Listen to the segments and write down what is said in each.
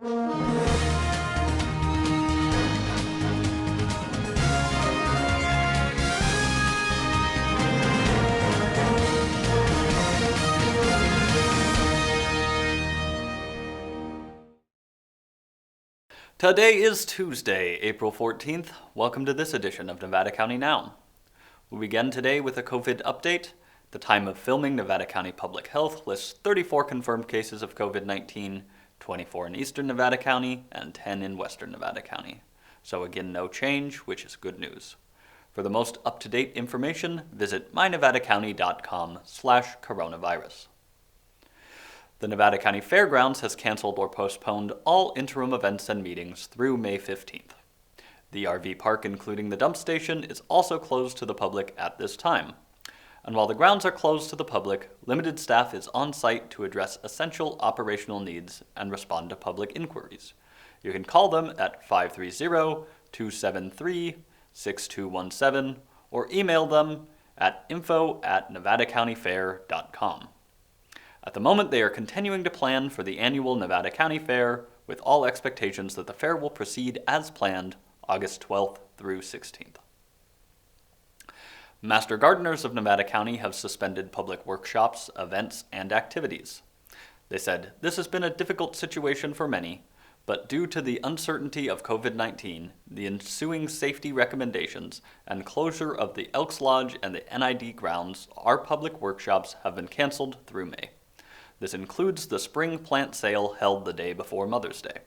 Today is Tuesday, April 14th. Welcome to this edition of Nevada County Now. We begin today with a COVID update. The time of filming, Nevada County Public Health lists 34 confirmed cases of COVID-19, 24 in eastern Nevada County, and 10 in western Nevada County. So again, no change, which is good news. For the most up-to-date information, visit mynevadacounty.com/coronavirus. The Nevada County Fairgrounds has canceled or postponed all interim events and meetings through May 15th. The RV park, including the dump station, is also closed to the public at this time. And while the grounds are closed to the public, limited staff is on site to address essential operational needs and respond to public inquiries. You can call them at 530-273-6217 or email them at info@nevadacountyfair.com. At the moment, they are continuing to plan for the annual Nevada County Fair, with all expectations that the fair will proceed as planned August 12th through 16th. Master Gardeners of Nevada County have suspended public workshops, events, and activities. They said, "This has been a difficult situation for many, but due to the uncertainty of COVID-19, the ensuing safety recommendations, and closure of the Elks Lodge and the NID grounds, our public workshops have been canceled through May. This includes the spring plant sale held the day before Mother's Day."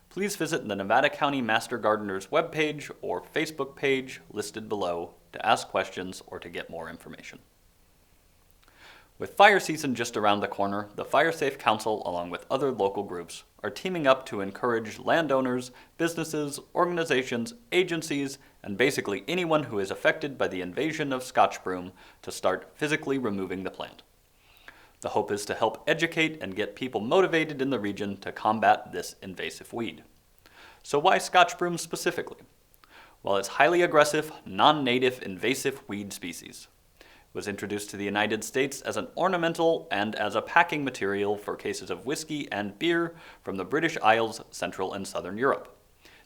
Please visit the Nevada County Master Gardeners webpage or Facebook page listed below to ask questions or to get more information. With fire season just around the corner, the Fire Safe Council, along with other local groups, are teaming up to encourage landowners, businesses, organizations, agencies, and basically anyone who is affected by the invasion of Scotch broom to start physically removing the plant. The hope is to help educate and get people motivated in the region to combat this invasive weed. So why Scotch broom specifically? Well, it's highly aggressive, non-native invasive weed species. It was introduced to the United States as an ornamental and as a packing material for cases of whiskey and beer from the British Isles, Central and Southern Europe.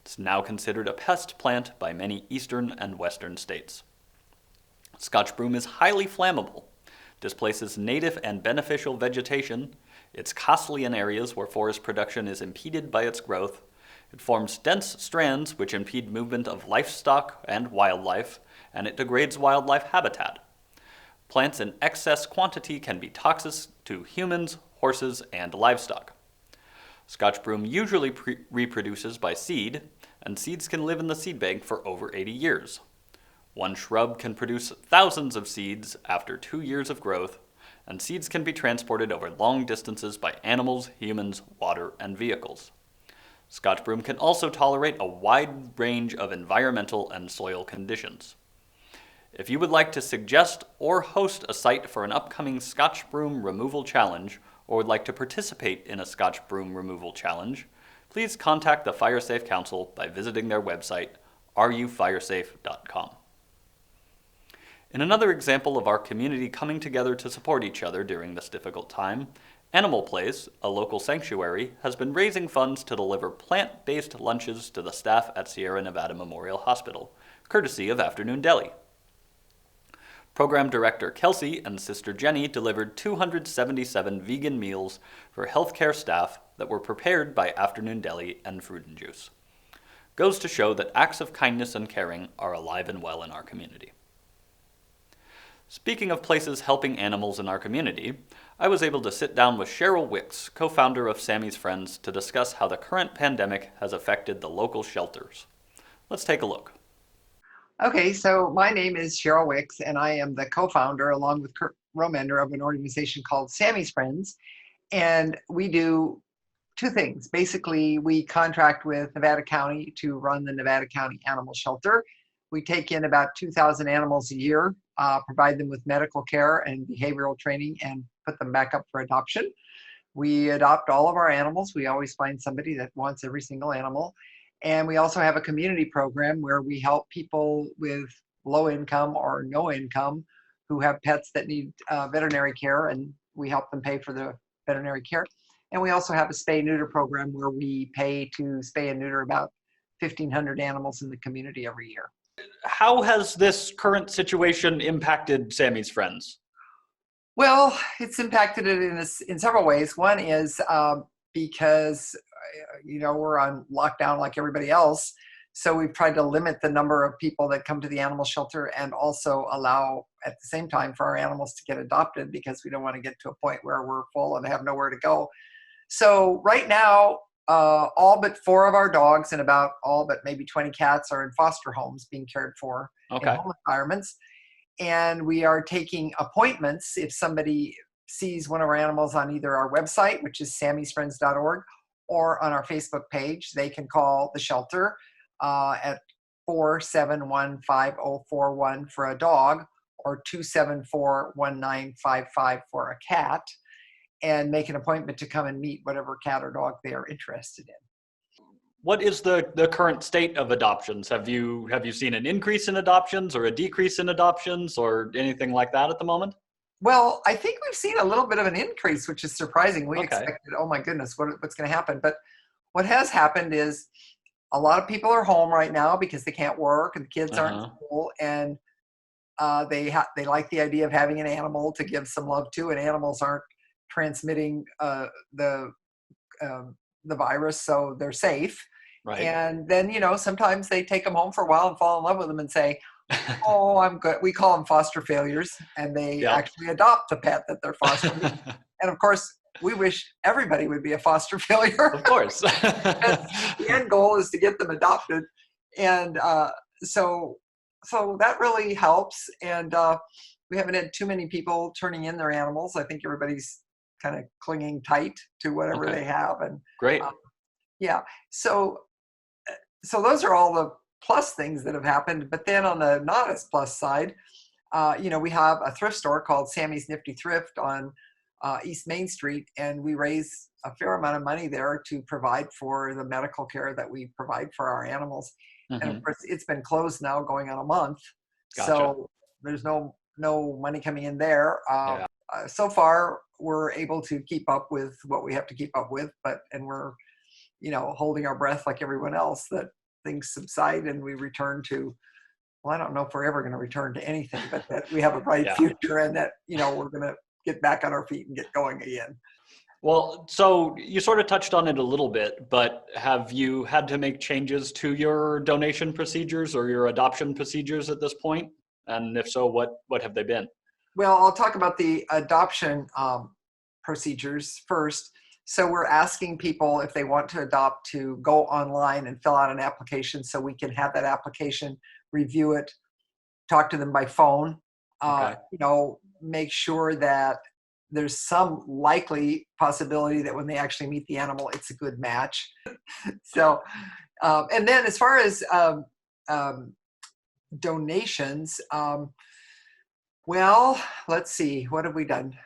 It's now considered a pest plant by many eastern and western states. Scotch broom is highly flammable, displaces native and beneficial vegetation, it's costly in areas where forest production is impeded by its growth, it forms dense strands which impede movement of livestock and wildlife, and it degrades wildlife habitat. Plants in excess quantity can be toxic to humans, horses, and livestock. Scotch broom usually reproduces by seed, and seeds can live in the seed bank for over 80 years. One shrub can produce thousands of seeds after 2 years of growth, and seeds can be transported over long distances by animals, humans, water, and vehicles. Scotch broom can also tolerate a wide range of environmental and soil conditions. If you would like to suggest or host a site for an upcoming Scotch broom removal challenge, or would like to participate in a Scotch broom removal challenge, please contact the Fire Safe Council by visiting their website, rufiresafe.com. In another example of our community coming together to support each other during this difficult time, Animal Place, a local sanctuary, has been raising funds to deliver plant-based lunches to the staff at Sierra Nevada Memorial Hospital, courtesy of Afternoon Deli. Program Director Kelsey and Sister Jenny delivered 277 vegan meals for healthcare staff that were prepared by Afternoon Deli and Fruit and Juice. Goes to show that acts of kindness and caring are alive and well in our community. Speaking of places helping animals in our community, I was able to sit down with Cheryl Wicks, co-founder of Sammy's Friends, to discuss how the current pandemic has affected the local shelters. Let's take a look. Okay, so my name is Cheryl Wicks, and I am the co-founder, along with Kurt Romender, of an organization called Sammy's Friends. And we do two things. Basically, we contract with Nevada County to run the Nevada County Animal Shelter. We take in about 2,000 animals a year, provide them with medical care and behavioral training, and put them back up for adoption. We adopt all of our animals. We always find somebody that wants every single animal. And we also have a community program where we help people with low income or no income who have pets that need veterinary care, and we help them pay for the veterinary care. And we also have a spay neuter program where we pay to spay and neuter about 1,500 animals in the community every year. How has this current situation impacted Sammy's Friends? Well, it's impacted it in several ways. One is because we're on lockdown like everybody else, so we've tried to limit the number of people that come to the animal shelter, and also allow at the same time for our animals to get adopted, because we don't want to get to a point where we're full and have nowhere to go. So right now, all but 4 of our dogs and about all but maybe 20 cats are in foster homes being cared for in home environments. And we are taking appointments. If somebody sees one of our animals on either our website, which is sammysfriends.org, or on our Facebook page, they can call the shelter at 471-5041 for a dog, or 274-1955 for a cat, and make an appointment to come and meet whatever cat or dog they are interested in. What is the current state of adoptions? Have you seen an increase in adoptions or a decrease in adoptions or anything like that at the moment? Well, I think we've seen a little bit of an increase, which is surprising. We expected, oh my goodness, what's going to happen? But what has happened is a lot of people are home right now because they can't work and the kids aren't in school, and they like the idea of having an animal to give some love to, and animals aren't transmitting the virus, so they're safe. Right. And then, sometimes they take them home for a while and fall in love with them and say, oh, I'm good. We call them foster failures, and they actually adopt the pet that they're fostering. And of course, we wish everybody would be a foster failure. Of course. The end goal is to get them adopted. And so that really helps. And we haven't had too many people turning in their animals. I think everybody's kind of clinging tight to whatever they have. And great. Yeah. So those are all the plus things that have happened. But then on the not as plus side, we have a thrift store called Sammy's Nifty Thrift on East Main Street, and we raise a fair amount of money there to provide for the medical care that we provide for our animals. And of course, it's been closed now going on a month. Gotcha. So there's no money coming in there. So far, we're able to keep up with what we have to keep up with, and we're holding our breath like everyone else that things subside and we return to, well, I don't know if we're ever going to return to anything, but that we have a bright future, and that, we're going to get back on our feet and get going again. Well, so you sort of touched on it a little bit, but have you had to make changes to your donation procedures or your adoption procedures at this point? And if so, what have they been? Well, I'll talk about the adoption procedures first. So we're asking people, if they want to adopt, to go online and fill out an application so we can have that application, review it, talk to them by phone, make sure that there's some likely possibility that when they actually meet the animal, it's a good match. So, and then as far as donations, well, let's see, what have we done?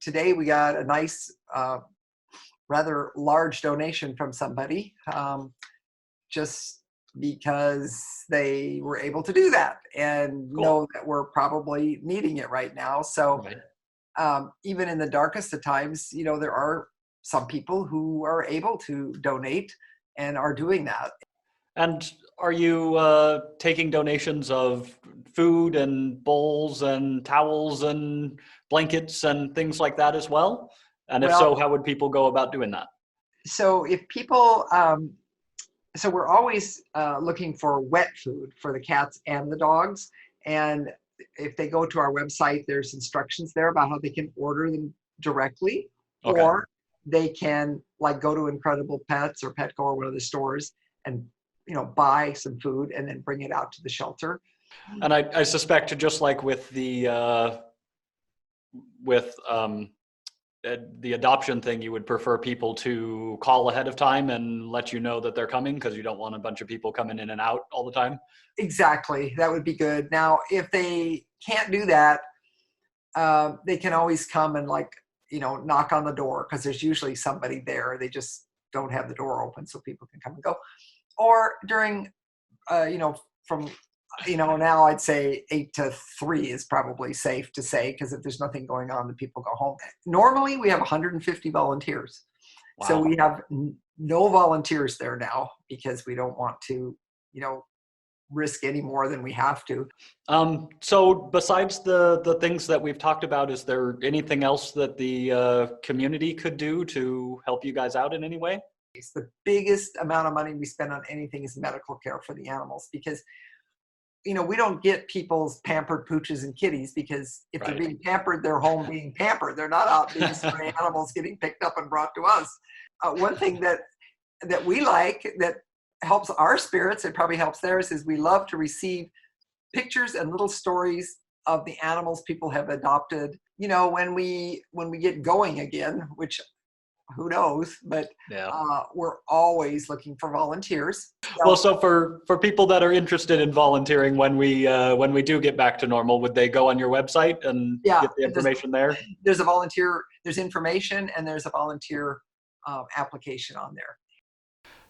Today we got a nice, rather large donation from somebody, just because they were able to do that and know that we're probably needing it right now. So even in the darkest of times, there are some people who are able to donate and are doing that. And are you taking donations of food and bowls and towels and blankets and things like that as well? And if so, how would people go about doing that? So if people, so we're always looking for wet food for the cats and the dogs. And if they go to our website, there's instructions there about how they can order them directly, or they can go to Incredible Pets or Petco or one of the stores and buy some food and then bring it out to the shelter. And I suspect, just like with the adoption thing, you would prefer people to call ahead of time and let you know that they're coming, because you don't want a bunch of people coming in and out all the time. Exactly. That would be good. Now, if they can't do that, they can always come and knock on the door, because there's usually somebody there. They just don't have the door open so people can come and go. Or during, from now I'd say 8 to 3 is probably safe to say, because if there's nothing going on, the people go home. Normally we have 150 volunteers. So Wow. we have no volunteers there now because we don't want to, risk any more than we have to. So besides the things that we've talked about, is there anything else that the community could do to help you guys out in any way? It's the biggest amount of money we spend on anything is medical care for the animals because we don't get people's pampered pooches and kitties because if they're Right. being pampered, they're home being pampered. They're not out being stray animals getting picked up and brought to us. One thing that we like that helps our spirits, it probably helps theirs, is we love to receive pictures and little stories of the animals people have adopted. When we get going again, which who knows, but Yeah. we're always looking for volunteers. Well, so for people that are interested in volunteering when we do get back to normal, would they go on your website and Yeah, get the information there? There's a volunteer, there's information, and there's a volunteer application on there.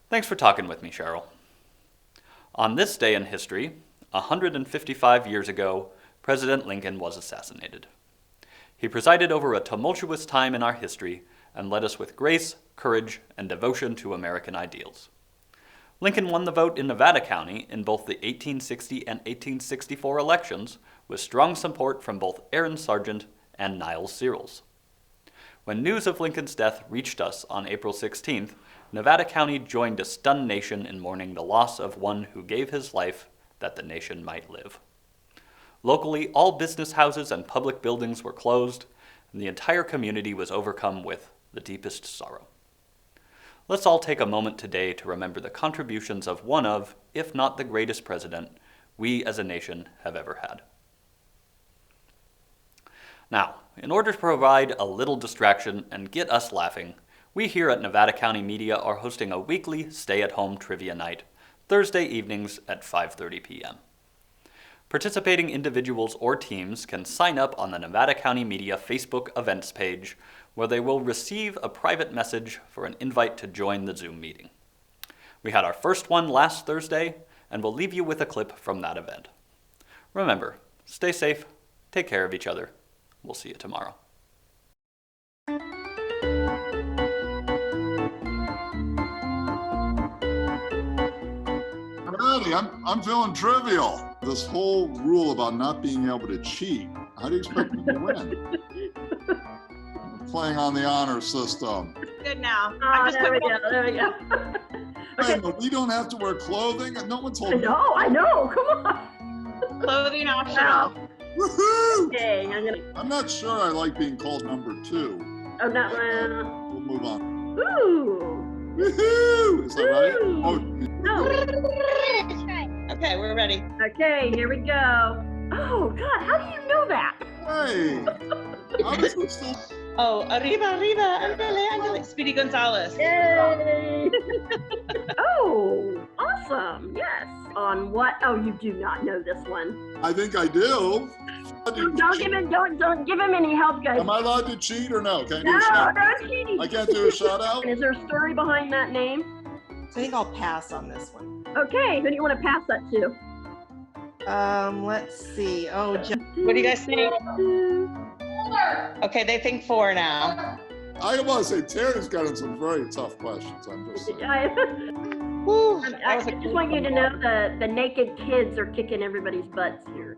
Thanks for talking with me, Cheryl. On this day in history, 155 years ago, President Lincoln was assassinated. He presided over a tumultuous time in our history and led us with grace, courage, and devotion to American ideals. Lincoln won the vote in Nevada County in both the 1860 and 1864 elections with strong support from both Aaron Sargent and Niles Searles. When news of Lincoln's death reached us on April 16th, Nevada County joined a stunned nation in mourning the loss of one who gave his life that the nation might live. Locally, all business houses and public buildings were closed, and the entire community was overcome with the deepest sorrow. Let's all take a moment today to remember the contributions of one of, if not the greatest president, we as a nation have ever had. Now, in order to provide a little distraction and get us laughing, we here at Nevada County Media are hosting a weekly stay-at-home trivia night, Thursday evenings at 5:30 p.m. Participating individuals or teams can sign up on the Nevada County Media Facebook events page, where they will receive a private message for an invite to join the Zoom meeting. We had our first one last Thursday, and we'll leave you with a clip from that event. Remember, stay safe, take care of each other. We'll see you tomorrow. Alrighty, I'm feeling trivial. This whole rule about not being able to cheat. How do you expect me to win? I'm playing on the honor system. Good now. Oh, there we go. There we go. Hey, but we don't have to wear clothing. No one told me. I know. Come on. Clothing optional. Woohoo! Okay, I'm not sure I like being called number 2. Oh, no. We'll move on. Ooh. Woohoo! Is that right? Woo. Oh, No. Okay, we're ready. Okay, here we go. Oh God, how do you know that? hey! How does this still? Oh, arriba, arriba, andale, andale. Speedy Gonzalez. Yay! Oh, awesome. Yes. On what? Oh, you do not know this one. I think I do. Don't give him. Don't give him any help, guys. Am I allowed to cheat or no? Can I do No, a shout? no cheating. I can't do a shout out? Is there a story behind that name? I think I'll pass on this one. Okay, who do you want to pass that to? Let's see. Oh, What do you guys think? Okay, they think 4 now. I want to say Terry's gotten some very tough questions. I'm just saying. Woo, I that was a just good want you to one. know the naked kids are kicking everybody's butts here.